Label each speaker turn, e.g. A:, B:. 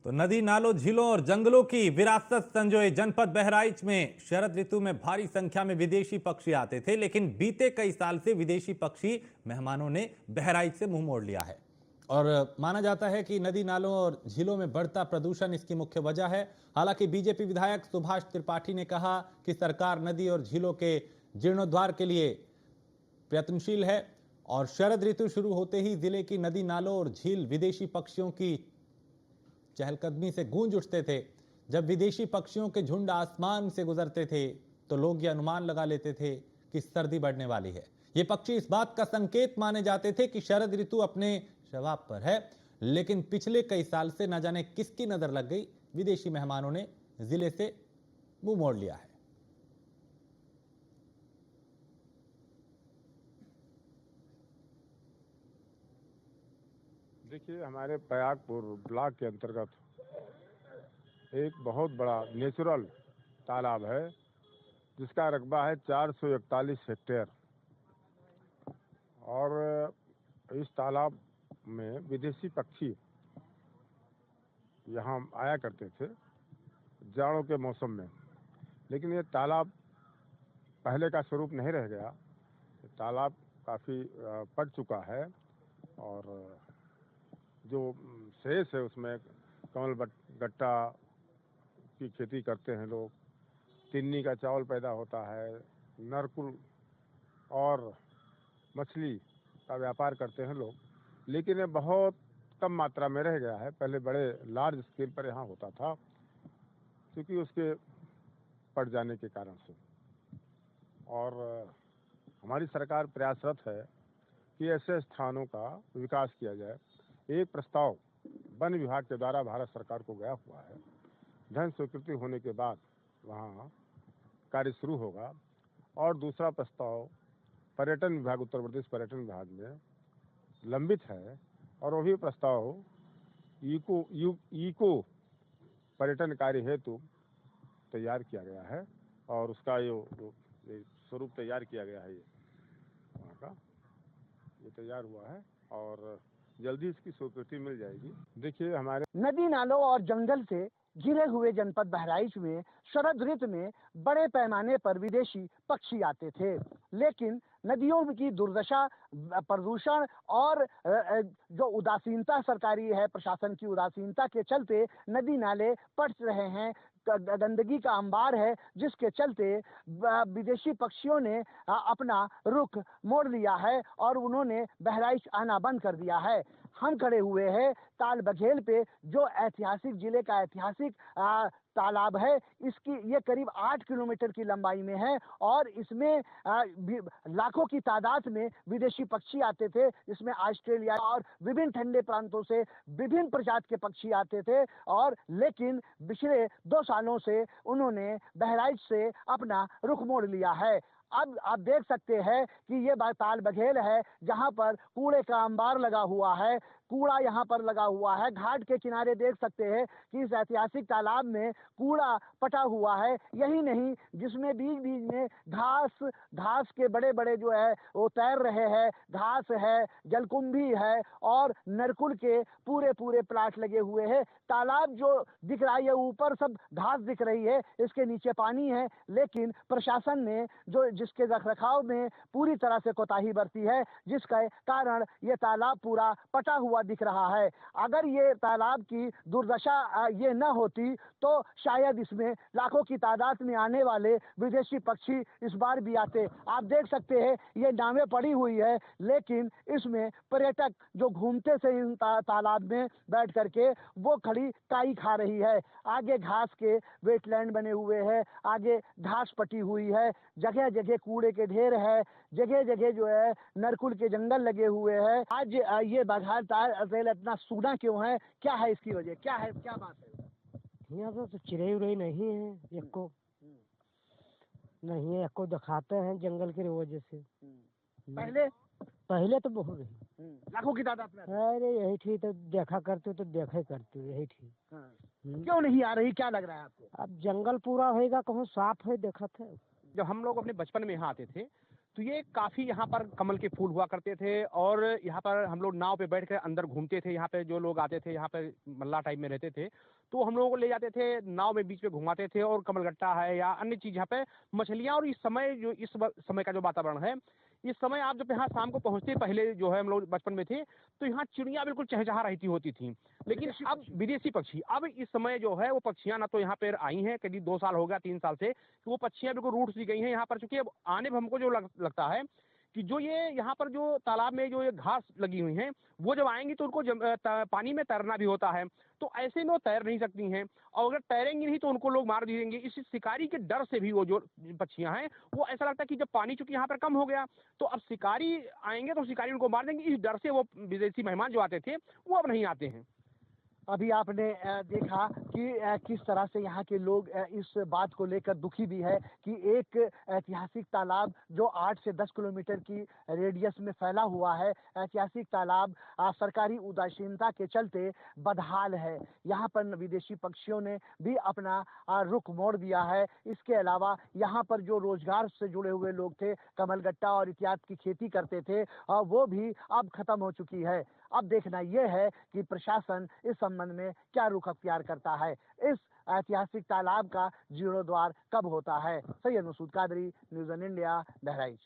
A: तो नदी नालों झीलों और जंगलों की विरासत संजोए जनपद बहराइच में शरद ऋतु में भारी संख्या में विदेशी पक्षी आते थे, लेकिन बीते कई साल से विदेशी पक्षी मेहमानों ने बहराइच से मुंह मोड़ लिया है। और माना जाता है कि नदी नालों और झीलों में बढ़ता प्रदूषण इसकी मुख्य वजह है। हालांकि बीजेपी विधायक सुभाष त्रिपाठी ने कहा कि सरकार नदी और झीलों के जीर्णोद्धार के लिए प्रयत्नशील है और शरद ऋतु शुरू होते ही जिले की नदी नालों और झील विदेशी पक्षियों की चहलकदमी से गूंज उठते थे। जब विदेशी पक्षियों के झुंड आसमान से गुजरते थे तो लोग ये अनुमान लगा लेते थे कि सर्दी बढ़ने वाली है। ये पक्षी इस बात का संकेत माने जाते थे कि शरद ऋतु अपने शवाब पर है, लेकिन पिछले कई साल से न जाने किसकी नजर लग गई, विदेशी मेहमानों ने जिले से मुंह मोड़ लिया है।
B: देखिए, हमारे प्रयागपुर ब्लॉक के अंतर्गत एक बहुत बड़ा नेचुरल तालाब है जिसका रकबा है 441 हेक्टेयर। और इस तालाब में विदेशी पक्षी यहाँ आया करते थे जाड़ों के मौसम में, लेकिन ये तालाब पहले का स्वरूप नहीं रह गया। तालाब काफ़ी पट चुका है और जो शेष है उसमें कमल गट्टा की खेती करते हैं लोग, तिन्नी का चावल पैदा होता है, नरकुल और मछली का व्यापार करते हैं लोग, लेकिन ये बहुत कम मात्रा में रह गया है। पहले बड़े लार्ज स्केल पर यहाँ होता था, क्योंकि उसके पट जाने के कारण से। और हमारी सरकार प्रयासरत है कि ऐसे स्थानों का विकास किया जाए। एक प्रस्ताव वन विभाग के द्वारा भारत सरकार को गया हुआ है। धन स्वीकृति होने के बाद वहाँ कार्य शुरू होगा। और दूसरा प्रस्ताव पर्यटन विभाग, उत्तर प्रदेश पर्यटन विभाग में लंबित है और वो भी प्रस्ताव इको पर्यटन कार्य हेतु तैयार किया गया है और उसका ये स्वरूप तैयार किया गया है। ये वहाँ का ये तैयार हुआ है और जल्दी इसकी स्वीकृति मिल जाएगी। देखिए, हमारे
C: नदी नालों और जंगल से घिरे हुए जनपद बहराइच में शरद ऋतु में बड़े पैमाने पर विदेशी पक्षी आते थे, लेकिन नदियों की दुर्दशा, प्रदूषण और जो उदासीनता सरकारी है, प्रशासन की उदासीनता के चलते नदी नाले पट रहे हैं, गंदगी का अंबार है, जिसके चलते विदेशी पक्षियों ने अपना रुख मोड़ लिया है और उन्होंने बहराइच आना बंद कर दिया है। हम खड़े हुए हैं ताल बघेल पे, जो ऐतिहासिक जिले का ऐतिहासिक तालाब है। इसकी ये करीब 8 किलोमीटर की लंबाई में है और इसमें लाखों की तादाद में विदेशी पक्षी आते थे। इसमें ऑस्ट्रेलिया और विभिन्न ठंडे प्रांतों से विभिन्न प्रजाति के पक्षी आते थे, और लेकिन पिछले 2 सालों से उन्होंने बहराइच से अपना रुख मोड़ लिया है। अब आप देख सकते हैं कि ये ताल बघेल है, जहाँ पर कूड़े का अंबार लगा हुआ है, कूड़ा यहाँ पर लगा हुआ है। घाट के किनारे देख सकते हैं कि इस ऐतिहासिक तालाब में कूड़ा पटा हुआ है। यही नहीं, जिसमें बीच बीच में घास के बड़े बड़े जो है वो तैर रहे हैं, घास है, जलकुंभी है और नरकुल के पूरे पूरे प्लाट लगे हुए हैं। तालाब जो दिख रहा है ये ऊपर सब घास दिख रही है, इसके नीचे पानी है, लेकिन प्रशासन ने जिसके रखरखाव में पूरी तरह से कोताही बरती है, जिसके कारण ये तालाब पूरा पटा हुआ दिख रहा है। अगर ये तालाब की दुर्दशा ये न होती तो शायद इसमें लाखों की तादाद में आने वाले विदेशी पक्षी इस बार भी आते। आप देख सकते हैं ये नावें पड़ी हुई है, लेकिन इसमें पर्यटक जो घूमते से इन तालाब में बैठ करके वो खड़ी काई खा रही है। आगे घास के वेटलैंड बने हुए हैं, आगे घास पटी हुई है, जगह जगह कूड़े के ढेर है, जगह जगह जो है नरकुल के जंगल लगे हुए हैं। आज ये बघाल ताल इतना सूना क्यों है? क्या है इसकी वजह? क्या है, क्या बात है?
D: यहाँ तो चिड़ै उड़ई नहीं है, एको नहीं है, एको दिखाते हैं जंगल की वजह से। पहले तो बहुत रही,
C: लाखों की तादाद में।
D: अरे यही ठीक, तो देखा करते तो देखा करते, यही ठीक।
C: क्यों नहीं आ रही, क्या लग रहा है आपको?
D: अब जंगल पूरा होएगा, कहूँ साफ है, देखा थे।
E: जब हम लोग अपने बचपन में यहाँ आते थे तो ये काफ़ी यहाँ पर कमल के फूल हुआ करते थे और यहाँ पर हम लोग नाव पे बैठ कर अंदर घूमते थे। यहाँ पे जो लोग आते थे, यहाँ पे मल्लाह टाइप में रहते थे, तो हम लोगों को ले जाते थे, नाव में बीच में घुमाते थे और कमलगट्टा है या अन्य चीज़ यहाँ पे मछलियाँ। और इस समय जो समय का जो वातावरण है, इस समय आप जब यहाँ शाम को पहुँचते, पहले जो है हम लोग बचपन में थे, तो यहाँ चिड़ियाँ बिल्कुल चहचहा रहती होती थी। लेकिन अब विदेशी पक्षी, अब इस समय जो है वो पक्षियाँ ना तो यहाँ पर आई हैं, करीब 2 साल हो गया, 3 साल से, कि वो पक्षियाँ बिल्कुल रूठ सी गई हैं यहाँ पर। चूँकि अब आने में हमको जो लगता है कि जो ये यहाँ पर जो तालाब में जो ये घास लगी हुई हैं, वो जब आएँगी तो उनको पानी में तैरना भी होता है। तो ऐसे में वो तैर नहीं सकती हैं और अगर तैरेंगी नहीं तो उनको लोग मार देंगे। इस शिकारी के डर से भी वो जो पक्षियाँ हैं, वो ऐसा लगता है कि जब पानी चूँकि यहाँ पर कम हो गया, तो अब शिकारी आएँगे तो शिकारी उनको मार देंगे। इस डर से वो विदेशी मेहमान जो आते थे, वो अब नहीं आते हैं।
C: अभी आपने देखा कि किस तरह से यहाँ के लोग इस बात को लेकर दुखी भी है कि एक ऐतिहासिक तालाब जो 8 से 10 किलोमीटर की रेडियस में फैला हुआ है, ऐतिहासिक तालाब सरकारी उदासीनता के चलते बदहाल है। यहाँ पर विदेशी पक्षियों ने भी अपना रुख मोड़ दिया है। इसके अलावा यहाँ पर जो रोजगार से जुड़े हुए लोग थे, कमलगट्टा और इत्यादि की खेती करते थे, वो भी अब खत्म हो चुकी है। अब देखना यह है कि प्रशासन इस संबंध में क्या रुख अख्तियार करता है। इस ऐतिहासिक तालाब का जीर्णोद्वार कब होता है। Syed Masood Qadri, news on India, Bahraich.